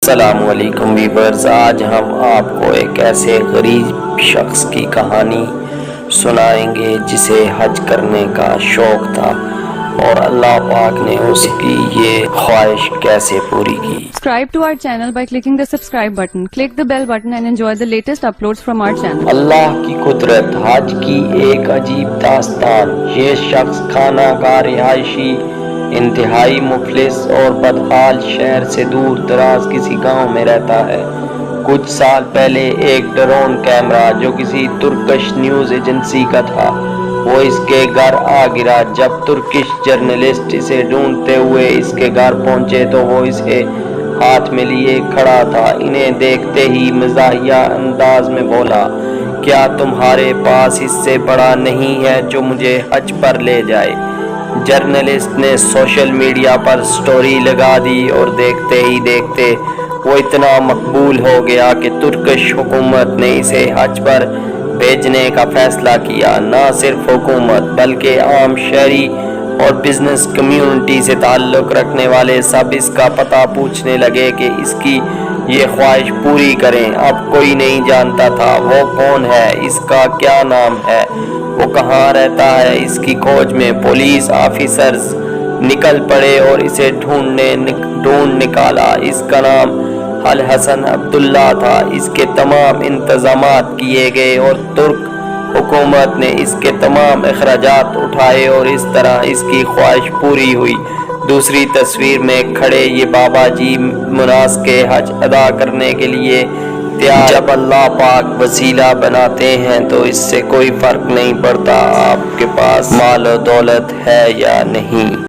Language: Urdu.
السلام علیکم ویورز، آج ہم آپ کو ایک ایسے غریب شخص کی کہانی سنائیں گے جسے حج کرنے کا شوق تھا اور اللہ پاک نے اس کی یہ خواہش کیسے پوری کی۔ Subscribe to our channel by clicking the subscribe button. Click the bell button and enjoy the latest uploads from our channel. اللہ کی قدرت، حج کی ایک عجیب داستان۔ یہ شخص خانہ کا رہائشی انتہائی مفلس اور بدحال شہر سے دور دراز کسی گاؤں میں رہتا ہے۔ کچھ سال پہلے ایک ڈرون کیمرہ جو کسی ترکش نیوز ایجنسی کا تھا وہ اس کے گھر آ گرا۔ جب ترکش جرنلسٹ اسے ڈھونڈتے ہوئے اس کے گھر پہنچے تو وہ اسے ہاتھ میں لیے کھڑا تھا۔ انہیں دیکھتے ہی مزاحیہ انداز میں بولا، کیا تمہارے پاس اس سے بڑا نہیں ہے جو مجھے حج پر لے جائے؟ جرنلسٹ نے سوشل میڈیا پر سٹوری لگا دی اور دیکھتے ہی دیکھتے وہ اتنا مقبول ہو گیا کہ ترکش حکومت نے اسے حج پر بھیجنے کا فیصلہ کیا۔ نہ صرف حکومت بلکہ عام شہری اور بزنس کمیونٹی سے تعلق رکھنے والے سب اس کا پتہ پوچھنے لگے کہ اس کی یہ خواہش پوری کریں۔ اب کوئی نہیں جانتا تھا وہ کون ہے، اس کا کیا نام ہے، وہ کہاں رہتا ہے۔ اس کی کھوج میں پولیس آفیسرز نکل پڑے اور اسے ڈھونڈ نکالا۔ اس کا نام الحسن عبداللہ تھا۔ اس کے تمام انتظامات کیے گئے اور ترک حکومت نے اس کے تمام اخراجات اٹھائے اور اس طرح اس کی خواہش پوری ہوئی۔ دوسری تصویر میں کھڑے یہ بابا جی مناسک حج ادا کرنے کے لیے تیار۔ جب اللہ پاک وسیلہ بناتے ہیں تو اس سے کوئی فرق نہیں پڑتا آپ کے پاس مال و دولت ہے یا نہیں۔